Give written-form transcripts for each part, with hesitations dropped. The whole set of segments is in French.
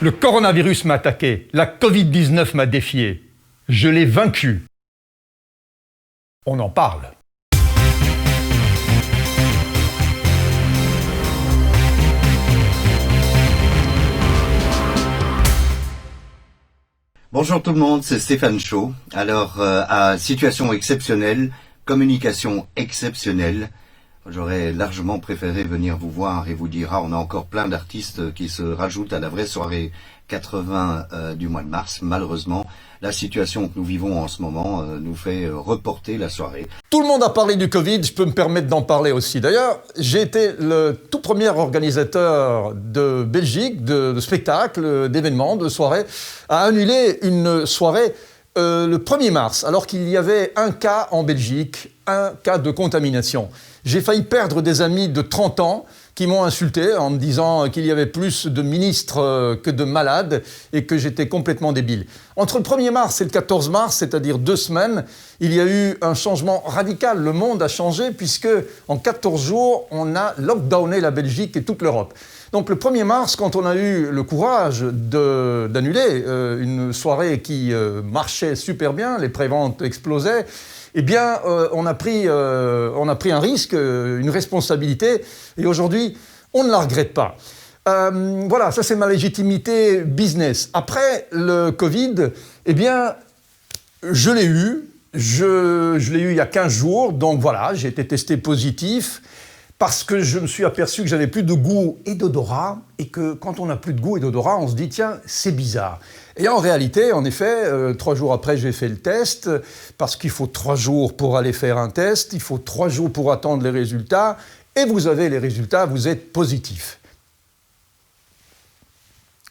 Le coronavirus m'a attaqué, la Covid-19 m'a défié. Je l'ai vaincu. On en parle. Bonjour tout le monde, c'est Stéphane Chaud. Alors, à situation exceptionnelle, communication exceptionnelle, j'aurais largement préféré venir vous voir et vous dire « Ah, on a encore plein d'artistes qui se rajoutent à la vraie soirée 80 du mois de mars ». Malheureusement, la situation que nous vivons en ce moment nous fait reporter la soirée. Tout le monde a parlé du Covid, je peux me permettre d'en parler aussi. D'ailleurs, j'ai été le tout premier organisateur de Belgique, de spectacles, d'événements, de soirées, à annuler une soirée le 1er mars, alors qu'il y avait un cas en Belgique, un cas de contamination. J'ai failli perdre des amis de 30 ans qui m'ont insulté en me disant qu'il y avait plus de ministres que de malades et que j'étais complètement débile. Entre le 1er mars et le 14 mars, c'est-à-dire 2 semaines, il y a eu un changement radical. Le monde a changé puisque en 14 jours, on a lockdowné la Belgique et toute l'Europe. Donc le 1er mars, quand on a eu le courage d'annuler une soirée qui marchait super bien, les préventes explosaient, eh bien, on a pris un risque, une responsabilité, et aujourd'hui, on ne la regrette pas. Voilà, ça c'est ma légitimité business. Après le Covid, eh bien, je l'ai eu il y a 15 jours, donc voilà, j'ai été testé positif, parce que je me suis aperçu que j'avais plus de goût et d'odorat, et que quand on n'a plus de goût et d'odorat, on se dit, tiens, c'est bizarre. Et en réalité, en effet, 3 jours après, j'ai fait le test, parce qu'il faut 3 jours pour aller faire un test, il faut 3 jours pour attendre les résultats, et vous avez les résultats, vous êtes positif.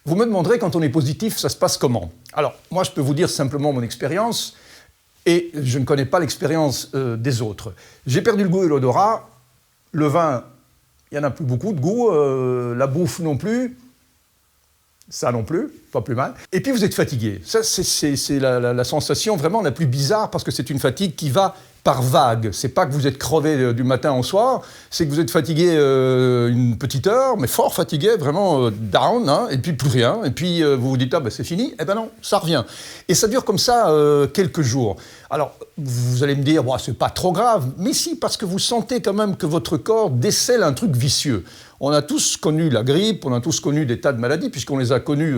Vous me demanderez, quand on est positif, ça se passe comment? Alors, moi, je peux vous dire simplement mon expérience, et je ne connais pas l'expérience des autres. J'ai perdu le goût et l'odorat. Le vin, il n'y en a plus beaucoup de goût, la bouffe non plus, ça non plus, pas plus mal. Et puis vous êtes fatigué. Ça, c'est la sensation vraiment la plus bizarre parce que c'est une fatigue qui va par vague. C'est pas que vous êtes crevé du matin au soir, c'est que vous êtes fatigué une petite heure, mais fort fatigué, vraiment down, hein, et puis plus rien. Et puis vous vous dites, ah ben c'est fini. Eh ben non, ça revient. Et ça dure comme ça quelques jours. Alors, vous allez me dire, bon, c'est pas trop grave, mais si, parce que vous sentez quand même que votre corps décèle un truc vicieux. On a tous connu la grippe, on a tous connu des tas de maladies, puisqu'on les a connues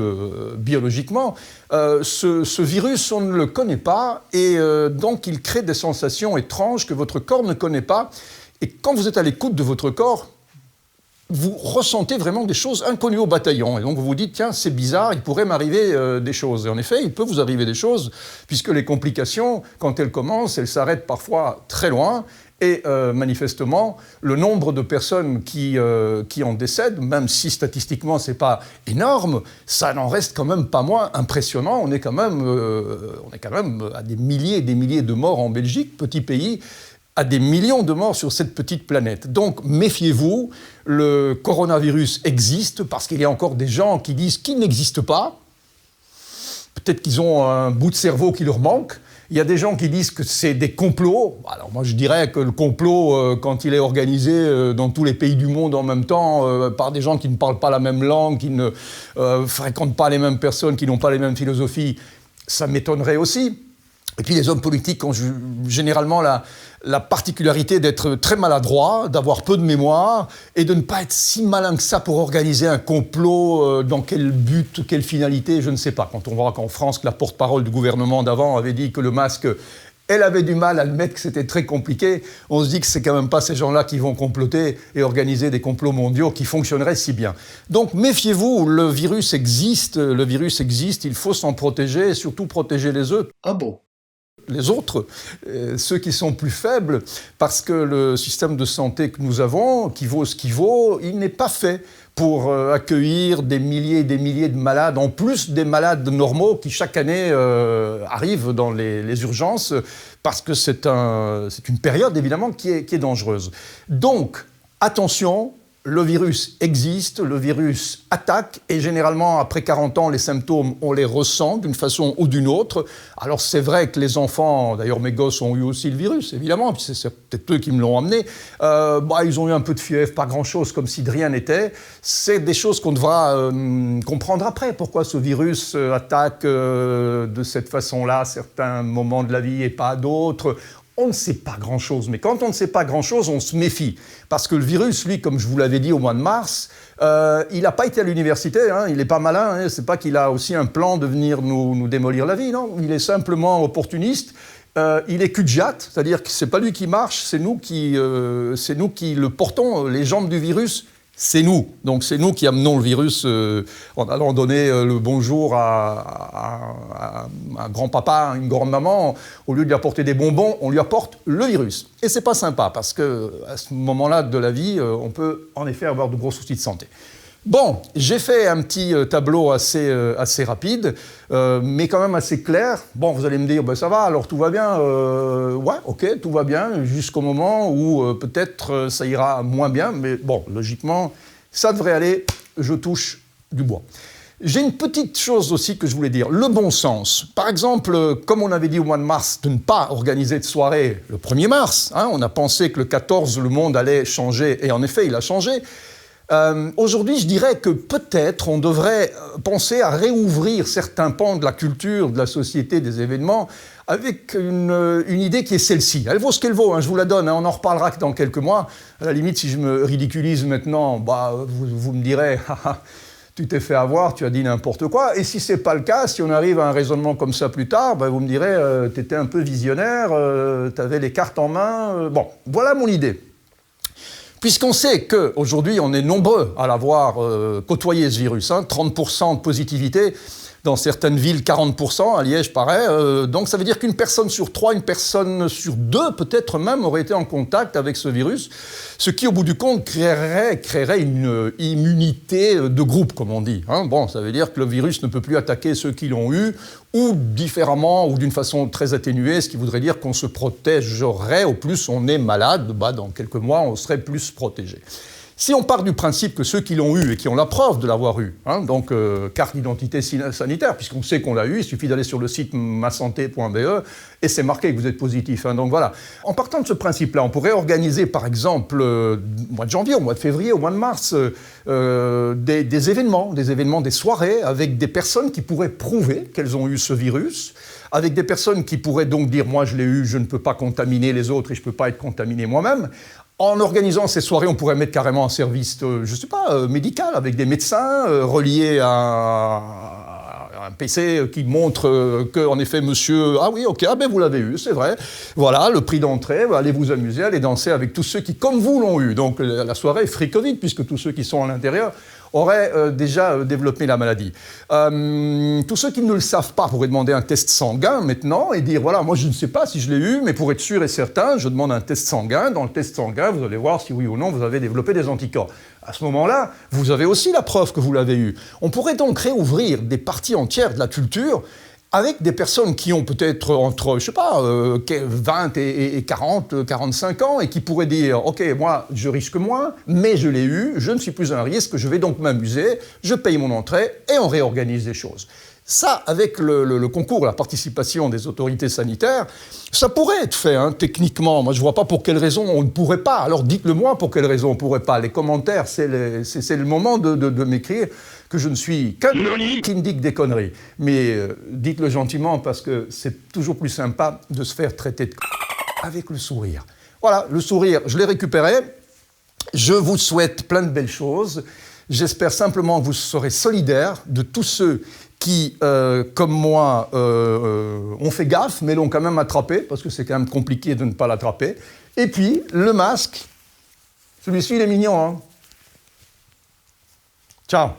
biologiquement. Ce virus, on ne le connaît pas, et donc il crée des sensations étranges que votre corps ne connaît pas. Et quand vous êtes à l'écoute de votre corps, vous ressentez vraiment des choses inconnues au bataillon. Et donc vous vous dites, tiens, c'est bizarre, il pourrait m'arriver des choses. Et en effet, il peut vous arriver des choses, puisque les complications, quand elles commencent, elles s'arrêtent parfois très loin. Et manifestement, le nombre de personnes qui en décèdent, même si statistiquement c'est pas énorme, ça n'en reste quand même pas moins impressionnant. On est quand même à des milliers et des milliers de morts en Belgique, petit pays, à des millions de morts sur cette petite planète. Donc méfiez-vous, le coronavirus existe parce qu'il y a encore des gens qui disent qu'il n'existe pas. Peut-être qu'ils ont un bout de cerveau qui leur manque. Il y a des gens qui disent que c'est des complots. Alors moi je dirais que le complot, quand il est organisé dans tous les pays du monde en même temps, par des gens qui ne parlent pas la même langue, qui ne fréquentent pas les mêmes personnes, qui n'ont pas les mêmes philosophies, ça m'étonnerait aussi. Et puis les hommes politiques ont généralement la particularité d'être très maladroits, d'avoir peu de mémoire et de ne pas être si malin que ça pour organiser un complot. Dans quel but, quelle finalité, je ne sais pas. Quand on voit qu'en France, que la porte-parole du gouvernement d'avant avait dit que le masque, elle avait du mal à le mettre, que c'était très compliqué, on se dit que c'est quand même pas ces gens-là qui vont comploter et organiser des complots mondiaux qui fonctionneraient si bien. Donc méfiez-vous, le virus existe, il faut s'en protéger et surtout protéger les autres. Ah bon? Les autres, ceux qui sont plus faibles, parce que le système de santé que nous avons, qui vaut ce qu'il vaut, il n'est pas fait pour accueillir des milliers et des milliers de malades, en plus des malades normaux qui chaque année arrivent dans les urgences, parce que c'est une période évidemment qui est dangereuse. Donc, attention, le virus existe, le virus attaque, et généralement, après 40 ans, les symptômes, on les ressent d'une façon ou d'une autre. Alors c'est vrai que les enfants, d'ailleurs mes gosses ont eu aussi le virus, évidemment, puis c'est peut-être eux qui me l'ont amené, ils ont eu un peu de fièvre, pas grand-chose, comme si de rien n'était. C'est des choses qu'on devra comprendre après, pourquoi ce virus attaque de cette façon-là à certains moments de la vie et pas à d'autres. On ne sait pas grand-chose, mais quand on ne sait pas grand-chose, on se méfie. Parce que le virus, lui, comme je vous l'avais dit au mois de mars, il n'a pas été à l'université, hein, il n'est pas malin, hein, c'est pas qu'il a aussi un plan de venir nous démolir la vie, non. Il est simplement opportuniste, il est cul-de-jatte, c'est-à-dire que c'est pas lui qui marche, c'est nous qui le portons, les jambes du virus. C'est nous. Donc c'est nous qui amenons le virus en allant donner le bonjour à grand-papa, à une grande-maman. Au lieu de lui apporter des bonbons, on lui apporte le virus. Et c'est pas sympa parce que à ce moment-là de la vie, on peut en effet avoir de gros soucis de santé. Bon, j'ai fait un petit tableau assez rapide, mais quand même assez clair. Bon, vous allez me dire, ça va, alors tout va bien. Ouais, ok, tout va bien, jusqu'au moment où peut-être ça ira moins bien, mais bon, logiquement, ça devrait aller, je touche du bois. J'ai une petite chose aussi que je voulais dire, le bon sens. Par exemple, comme on avait dit au mois de mars, de ne pas organiser de soirée le 1er mars, hein, on a pensé que le 14, le monde allait changer, et en effet, il a changé. Aujourd'hui, je dirais que peut-être on devrait penser à réouvrir certains pans de la culture, de la société, des événements, avec une idée qui est celle-ci. Elle vaut ce qu'elle vaut, hein, je vous la donne, hein, on en reparlera que dans quelques mois. À la limite, si je me ridiculise maintenant, vous me direz « tu t'es fait avoir, tu as dit n'importe quoi ». Et si ce n'est pas le cas, si on arrive à un raisonnement comme ça plus tard, vous me direz « tu étais un peu visionnaire, tu avais les cartes en main ». Bon, voilà mon idée. Puisqu'on sait qu'aujourd'hui, on est nombreux à l'avoir côtoyé ce virus, hein, 30% de positivité, dans certaines villes 40%, à Liège pareil, donc ça veut dire qu'une personne sur 3, une personne sur 2 peut-être même aurait été en contact avec ce virus, ce qui au bout du compte créerait une immunité de groupe, comme on dit. Hein. Bon, ça veut dire que le virus ne peut plus attaquer ceux qui l'ont eu, ou différemment, ou d'une façon très atténuée, ce qui voudrait dire qu'on se protégerait, au plus on est malade, dans quelques mois on serait plus protégé. Si on part du principe que ceux qui l'ont eu et qui ont la preuve de l'avoir eu, hein, donc carte d'identité sanitaire, puisqu'on sait qu'on l'a eu, il suffit d'aller sur le site masanté.be et c'est marqué que vous êtes positif. Hein, donc voilà. En partant de ce principe-là, on pourrait organiser par exemple au mois de janvier, au mois de février, au mois de mars, des événements, des soirées avec des personnes qui pourraient prouver qu'elles ont eu ce virus, avec des personnes qui pourraient donc dire « moi je l'ai eu, je ne peux pas contaminer les autres et je ne peux pas être contaminé moi-même ». En organisant ces soirées, on pourrait mettre carrément un service, je ne sais pas, médical, avec des médecins reliés à un PC qui montre qu'en effet, monsieur, ah oui, ok, vous l'avez eu, c'est vrai. Voilà, le prix d'entrée, allez vous amuser, allez danser avec tous ceux qui, comme vous, l'ont eu. Donc la soirée est free Covid, puisque tous ceux qui sont à l'intérieur auraient déjà développé la maladie. Tous ceux qui ne le savent pas pourraient demander un test sanguin maintenant et dire, voilà, moi je ne sais pas si je l'ai eu, mais pour être sûr et certain, je demande un test sanguin. Dans le test sanguin, vous allez voir si oui ou non vous avez développé des anticorps. À ce moment-là, vous avez aussi la preuve que vous l'avez eu. On pourrait donc réouvrir des parties entières de la culture avec des personnes qui ont peut-être entre, je sais pas, 20 et 40, 45 ans, et qui pourraient dire « Ok, moi, je risque moins, mais je l'ai eu, je ne suis plus un risque, je vais donc m'amuser, je paye mon entrée, et on réorganise les choses. » Ça, avec le concours, la participation des autorités sanitaires, ça pourrait être fait, hein, techniquement. Moi, je ne vois pas pour quelle raison on ne pourrait pas. Alors, dites-le moi pour quelle raison on ne pourrait pas. Les commentaires, c'est le moment de m'écrire que je ne suis qu'un qui me dit que des conneries. Mais dites-le gentiment, parce que c'est toujours plus sympa de se faire traiter de avec le sourire. Voilà, le sourire, je l'ai récupéré. Je vous souhaite plein de belles choses. J'espère simplement que vous serez solidaires de tous ceux qui, comme moi, ont fait gaffe, mais l'ont quand même attrapé, parce que c'est quand même compliqué de ne pas l'attraper. Et puis, le masque, celui-ci, il est mignon, hein. Ciao.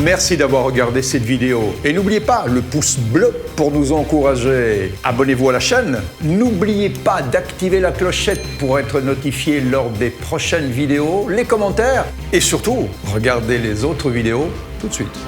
Merci d'avoir regardé cette vidéo et n'oubliez pas le pouce bleu pour nous encourager. Abonnez-vous à la chaîne. N'oubliez pas d'activer la clochette pour être notifié lors des prochaines vidéos, les commentaires et surtout, regardez les autres vidéos tout de suite.